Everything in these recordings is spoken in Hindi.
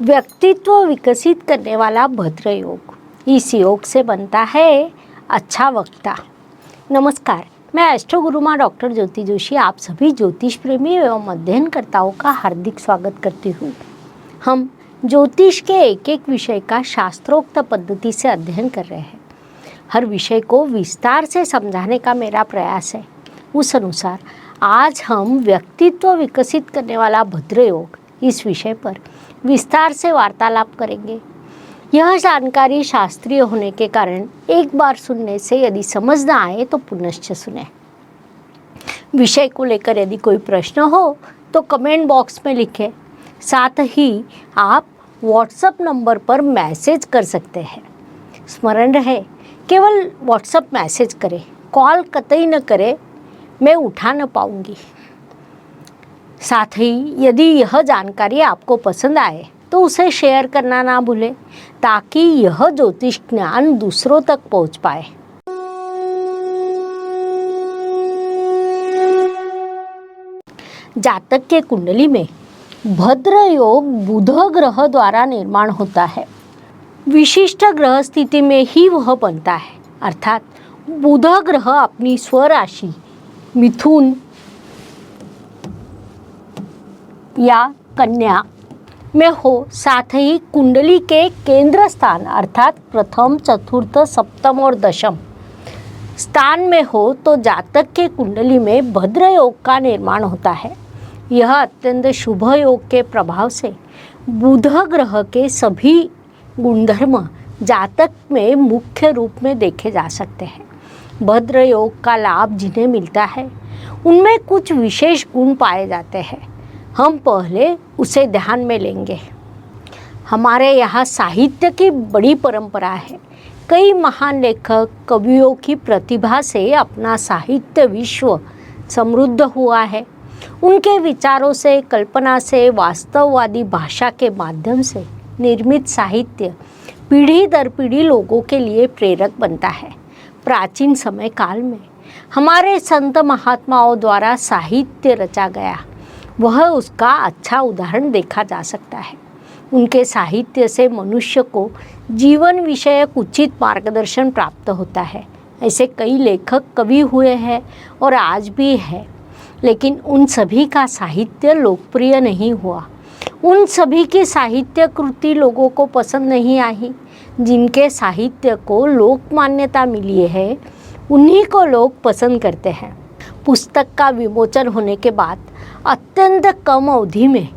व्यक्तित्व विकसित करने वाला भद्र योग, इस योग से बनता है अच्छा वक्ता। नमस्कार, मैं एस्ट्रो गुरु माँ डॉक्टर ज्योति जोशी आप सभी ज्योतिष प्रेमी एवं अध्ययनकर्ताओं का हार्दिक स्वागत करती हूँ। हम ज्योतिष के एक एक विषय का शास्त्रोक्त पद्धति से अध्ययन कर रहे हैं। हर विषय को विस्तार से समझाने का मेरा प्रयास है। उस अनुसार आज हम व्यक्तित्व विकसित करने वाला भद्र योग, इस विषय पर विस्तार से वार्तालाप करेंगे। यह जानकारी शास्त्रीय होने के कारण एक बार सुनने से यदि समझ न आए तो पुनश्च सुने। विषय को लेकर यदि कोई प्रश्न हो तो कमेंट बॉक्स में लिखें। साथ ही आप व्हाट्सएप नंबर पर मैसेज कर सकते हैं। स्मरण रहे, केवल व्हाट्सएप मैसेज करें, कॉल कतई न करें, मैं उठा न पाऊंगी। साथ ही यदि यह जानकारी आपको पसंद आए तो उसे शेयर करना ना भूलें, ताकि यह ज्योतिष ज्ञान दूसरों तक पहुंच पाए। जातक के कुंडली में भद्र योग बुध ग्रह द्वारा निर्माण होता है। विशिष्ट ग्रह स्थिति में ही वह बनता है, अर्थात बुध ग्रह अपनी स्वराशि मिथुन या कन्या में हो, साथ ही कुंडली के केंद्र स्थान अर्थात प्रथम, चतुर्थ, सप्तम और दशम स्थान में हो तो जातक के कुंडली में भद्र योग का निर्माण होता है। यह अत्यंत शुभ योग के प्रभाव से बुध ग्रह के सभी गुणधर्म जातक में मुख्य रूप में देखे जा सकते हैं। भद्र योग का लाभ जिन्हें मिलता है उनमें कुछ विशेष गुण पाए जाते हैं। हम पहले उसे ध्यान में लेंगे। हमारे यहाँ साहित्य की बड़ी परंपरा है। कई महान लेखक कवियों की प्रतिभा से अपना साहित्य विश्व समृद्ध हुआ है। उनके विचारों से, कल्पना से, वास्तववादी भाषा के माध्यम से निर्मित साहित्य पीढ़ी दर पीढ़ी लोगों के लिए प्रेरक बनता है। प्राचीन समय काल में हमारे संत महात्माओं द्वारा साहित्य रचा गया, वह उसका अच्छा उदाहरण देखा जा सकता है। उनके साहित्य से मनुष्य को जीवन विषयक उचित मार्गदर्शन प्राप्त होता है। ऐसे कई लेखक कवि हुए हैं और आज भी है, लेकिन उन सभी का साहित्य लोकप्रिय नहीं हुआ। उन सभी की साहित्य कृति लोगों को पसंद नहीं आई। जिनके साहित्य को लोक मान्यता मिली है उन्हीं को लोग पसंद करते हैं। पुस्तक का विमोचन होने के बाद अत्यंत कम अवधि में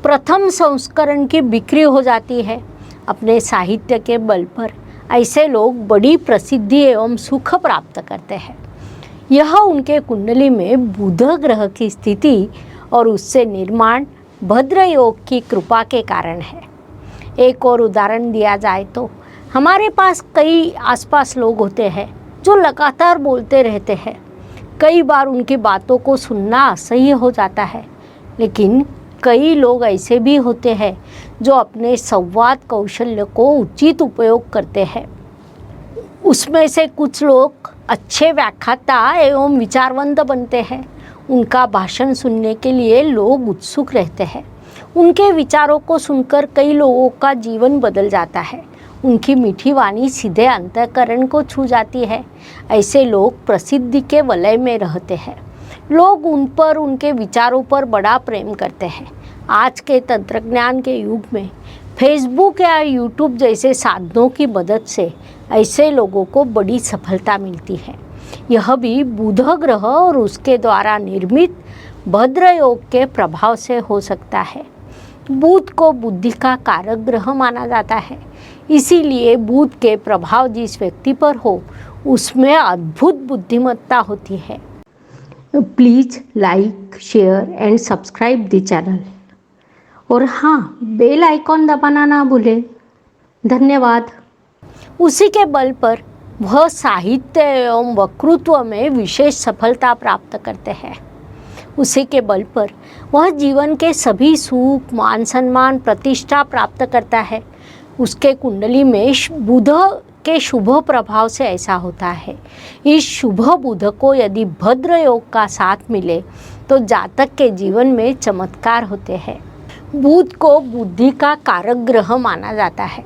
प्रथम संस्करण की बिक्री हो जाती है। अपने साहित्य के बल पर ऐसे लोग बड़ी प्रसिद्धि एवं सुख प्राप्त करते हैं। यह उनके कुंडली में बुध ग्रह की स्थिति और उससे निर्माण भद्र योग की कृपा के कारण है। एक और उदाहरण दिया जाए तो हमारे पास कई आसपास लोग होते हैं जो लगातार बोलते रहते हैं। कई बार उनकी बातों को सुनना असह्य हो जाता है, लेकिन कई लोग ऐसे भी होते हैं जो अपने संवाद कौशल्य को उचित उपयोग करते हैं। उसमें से कुछ लोग अच्छे व्याख्याता एवं विचारवंत बनते हैं। उनका भाषण सुनने के लिए लोग उत्सुक रहते हैं। उनके विचारों को सुनकर कई लोगों का जीवन बदल जाता है। उनकी मीठी वाणी सीधे अंतःकरण को छू जाती है। ऐसे लोग प्रसिद्धि के वलय में रहते हैं। लोग उन पर, उनके विचारों पर बड़ा प्रेम करते हैं। आज के तंत्रज्ञान के युग में फेसबुक या यूट्यूब जैसे साधनों की मदद से ऐसे लोगों को बड़ी सफलता मिलती है। यह भी बुध ग्रह और उसके द्वारा निर्मित भद्र योग के प्रभाव से हो सकता है। बुध को बुद्धि का कारक ग्रह माना जाता है, इसीलिए बुध के प्रभाव जिस व्यक्ति पर हो उसमें अद्भुत बुद्धिमत्ता होती है। Please like, share and subscribe the channel और हाँ, बेल आइकॉन दबाना ना भूलें। धन्यवाद। उसी के बल पर वह साहित्य एवं वक्तृत्व में विशेष सफलता प्राप्त करते हैं। उसी के बल पर वह जीवन के सभी सुख, मान सम्मान, प्रतिष्ठा प्राप्त करता है। उसके कुंडली में बुध के शुभ प्रभाव से ऐसा होता है। इस शुभ बुध को यदि भद्र योग का साथ मिले तो जातक के जीवन में चमत्कार होते हैं। बुध को बुद्धि का कारक ग्रह माना जाता है।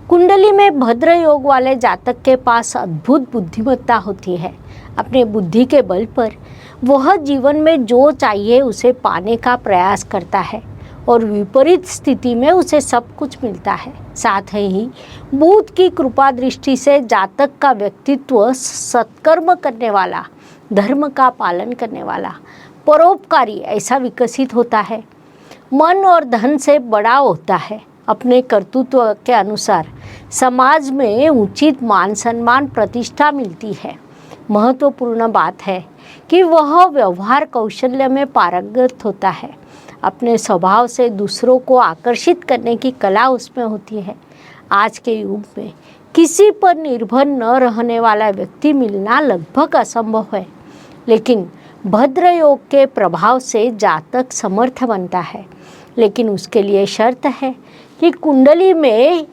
कुंडली में भद्र योग वाले जातक के पास अद्भुत बुद्धिमत्ता होती है। अपने बुद्धि के बल पर वह जीवन में जो चाहिए उसे पाने का प्रयास करता है और विपरीत स्थिति में उसे सब कुछ मिलता है। साथ ही बुध की कृपा दृष्टि से जातक का व्यक्तित्व सत्कर्म करने वाला, धर्म का पालन करने वाला, परोपकारी ऐसा विकसित होता है। मन और धन से बड़ा होता है। अपने कर्तृत्व के अनुसार समाज में उचित मान सम्मान प्रतिष्ठा मिलती है। महत्वपूर्ण बात है कि वह व्यवहार कौशल्य में पारंगत होता है। अपने स्वभाव से दूसरों को आकर्षित करने की कला उसमें होती है। आज के युग में किसी पर निर्भर न रहने वाला व्यक्ति मिलना लगभग असंभव है, लेकिन भद्र योग के प्रभाव से जातक समर्थ बनता है। लेकिन उसके लिए शर्त है कि कुंडली में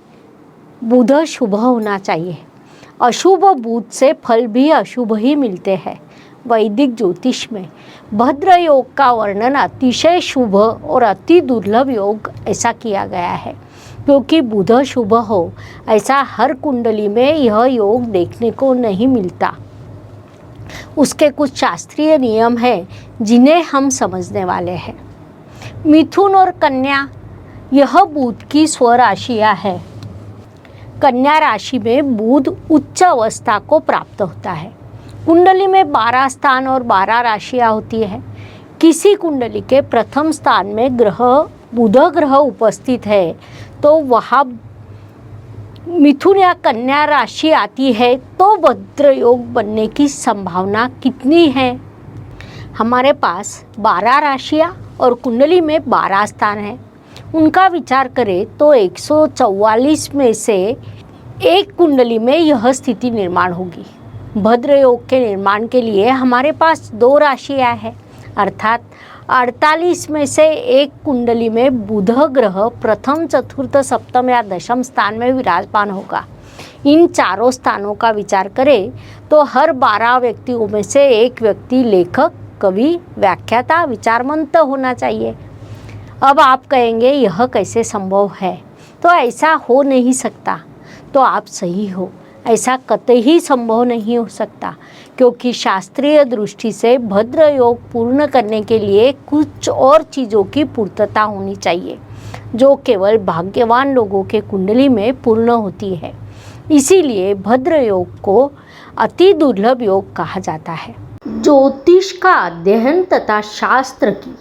बुध शुभ होना चाहिए। अशुभ बुध से फल भी अशुभ ही मिलते हैं। वैदिक ज्योतिष में भद्र योग का वर्णन अतिशय शुभ और अति दुर्लभ योग ऐसा किया गया है, क्योंकि बुध शुभ हो ऐसा हर कुंडली में यह योग देखने को नहीं मिलता। उसके कुछ शास्त्रीय नियम हैं जिन्हें हम समझने वाले हैं। मिथुन और कन्या यह बुध की स्वराशियाँ है। कन्या राशि में बुध उच्च अवस्था को प्राप्त होता है। कुंडली में 12 स्थान और 12 राशियाँ होती है। किसी कुंडली के प्रथम स्थान में बुध ग्रह उपस्थित है तो वहाँ मिथुन या कन्या राशि आती है तो भद्र योग बनने की संभावना कितनी है? हमारे पास 12 राशियाँ और कुंडली में 12 स्थान हैं। उनका विचार करें तो 144 में से एक कुंडली में यह स्थिति निर्माण होगी। भद्र योग के निर्माण के लिए हमारे पास 2 राशियाँ हैं, अर्थात 48 में से एक कुंडली में बुध ग्रह प्रथम, चतुर्थ, सप्तम या दशम स्थान में विराजमान होगा। इन चारों स्थानों का विचार करें तो हर 12 व्यक्तियों में से एक व्यक्ति लेखक, कवि, व्याख्याता, विचारमंत होना चाहिए। अब आप कहेंगे यह कैसे संभव है? तो ऐसा हो नहीं सकता। तो आप सही हो, ऐसा कतई संभव नहीं हो सकता, क्योंकि शास्त्रीय दृष्टि से भद्र योग पूर्ण करने के लिए कुछ और चीज़ों की पूर्तता होनी चाहिए, जो केवल भाग्यवान लोगों के कुंडली में पूर्ण होती है। इसीलिए भद्र योग को अति दुर्लभ योग कहा जाता है। ज्योतिष का अध्ययन तथा शास्त्र की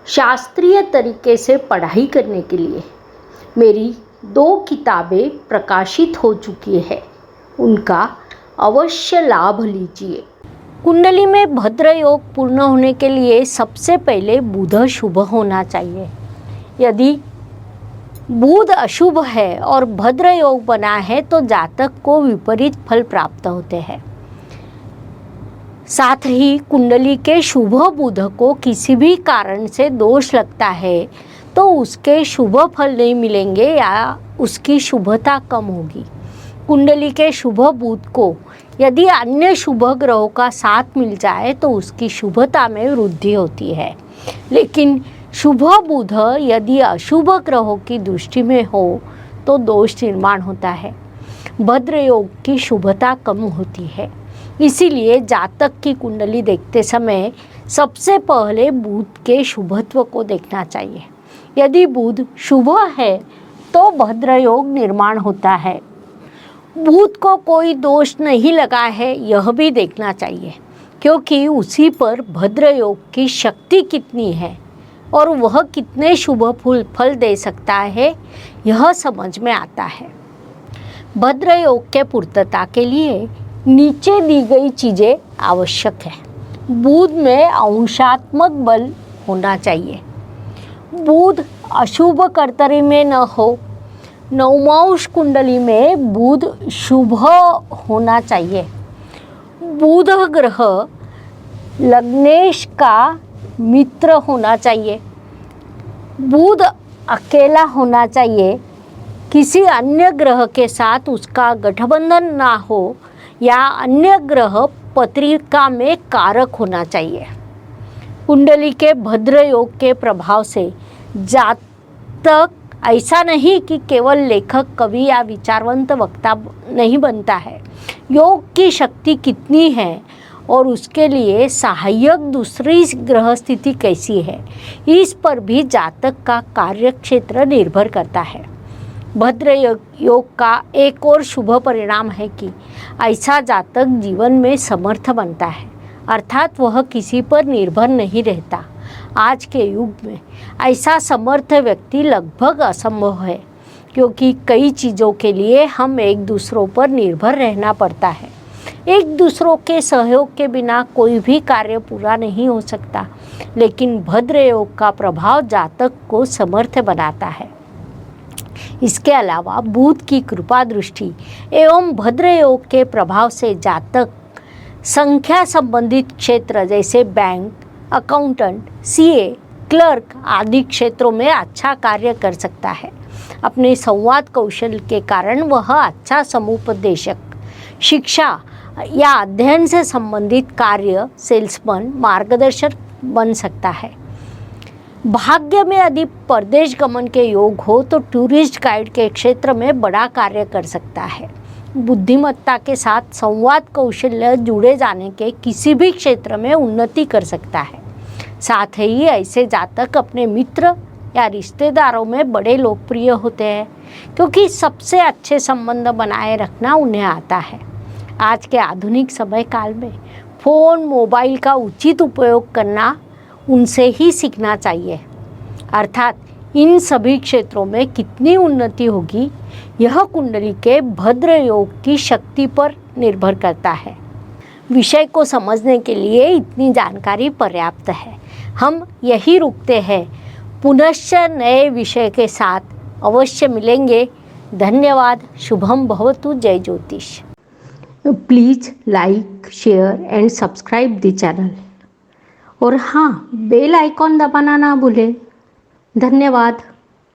शास्त्रीय तरीके से पढ़ाई करने के लिए मेरी 2 किताबें प्रकाशित हो चुकी है, उनका अवश्य लाभ लीजिए। कुंडली में भद्र योग पूर्ण होने के लिए सबसे पहले बुध शुभ होना चाहिए। यदि बुध अशुभ है और भद्र योग बना है तो जातक को विपरीत फल प्राप्त होते हैं। साथ ही कुंडली के शुभ बुध को किसी भी कारण से दोष लगता है तो उसके शुभ फल नहीं मिलेंगे या उसकी शुभता कम होगी। कुंडली के शुभ बुध को यदि अन्य शुभ ग्रहों का साथ मिल जाए तो उसकी शुभता में वृद्धि होती है, लेकिन शुभ बुध यदि अशुभ ग्रहों की दृष्टि में हो तो दोष निर्माण होता है। भद्र योग की शुभता कम होती है। इसीलिए जातक की कुंडली देखते समय सबसे पहले बुध के शुभत्व को देखना चाहिए। यदि बुध शुभ है तो भद्र योग निर्माण होता है। बुध को कोई दोष नहीं लगा है यह भी देखना चाहिए, क्योंकि उसी पर भद्र योग की शक्ति कितनी है और वह कितने शुभ फल दे सकता है यह समझ में आता है। भद्र योग के पूर्तता के लिए नीचे दी गई चीज़ें आवश्यक है। बुध में अंशात्मक बल होना चाहिए। बुध अशुभ कर्तरी में न हो। नवमांश कुंडली में बुध शुभ होना चाहिए। बुध ग्रह लग्नेश का मित्र होना चाहिए। बुध अकेला होना चाहिए। किसी अन्य ग्रह के साथ उसका गठबंधन ना हो या अन्य ग्रह पत्रिका में कारक होना चाहिए। कुंडली के भद्र योग के प्रभाव से जातक ऐसा नहीं कि केवल लेखक, कवि या विचारवंत वक्ता नहीं बनता है। योग की शक्ति कितनी है और उसके लिए सहायक दूसरी ग्रह स्थिति कैसी है, इस पर भी जातक का कार्यक्षेत्र निर्भर करता है। भद्र योग का एक और शुभ परिणाम है कि ऐसा जातक जीवन में समर्थ बनता है, अर्थात वह किसी पर निर्भर नहीं रहता। आज के युग में ऐसा समर्थ व्यक्ति लगभग असंभव है, क्योंकि कई चीज़ों के लिए हम एक दूसरों पर निर्भर रहना पड़ता है। एक दूसरों के सहयोग के बिना कोई भी कार्य पूरा नहीं हो सकता, लेकिन भद्र योग का प्रभाव जातक को समर्थ बनाता है। इसके अलावा बुध की कृपा दृष्टि एवं भद्र योग के प्रभाव से जातक संख्या संबंधित क्षेत्र जैसे बैंक, अकाउंटेंट, सीए, क्लर्क आदि क्षेत्रों में अच्छा कार्य कर सकता है। अपने संवाद कौशल के कारण वह अच्छा समुपदेशक, शिक्षा या अध्ययन से संबंधित कार्य, सेल्समैन, मार्गदर्शक बन सकता है। भाग्य में यदि परदेश गमन के योग हो तो टूरिस्ट गाइड के क्षेत्र में बड़ा कार्य कर सकता है। बुद्धिमत्ता के साथ संवाद कौशल्य जुड़े जाने के किसी भी क्षेत्र में उन्नति कर सकता है। साथ ही ऐसे जातक अपने मित्र या रिश्तेदारों में बड़े लोकप्रिय होते हैं, क्योंकि सबसे अच्छे संबंध बनाए रखना उन्हें आता है। आज के आधुनिक समय काल में फ़ोन, मोबाइल का उचित उपयोग करना उनसे ही सीखना चाहिए। अर्थात इन सभी क्षेत्रों में कितनी उन्नति होगी, यह कुंडली के भद्र योग की शक्ति पर निर्भर करता है। विषय को समझने के लिए इतनी जानकारी पर्याप्त है। हम यही रुकते हैं। पुनश्च नए विषय के साथ अवश्य मिलेंगे। धन्यवाद। शुभम भवतु। जय ज्योतिष। Please like, share and subscribe the channel. और हाँ, बेल आइकॉन दबाना ना भूलें। धन्यवाद।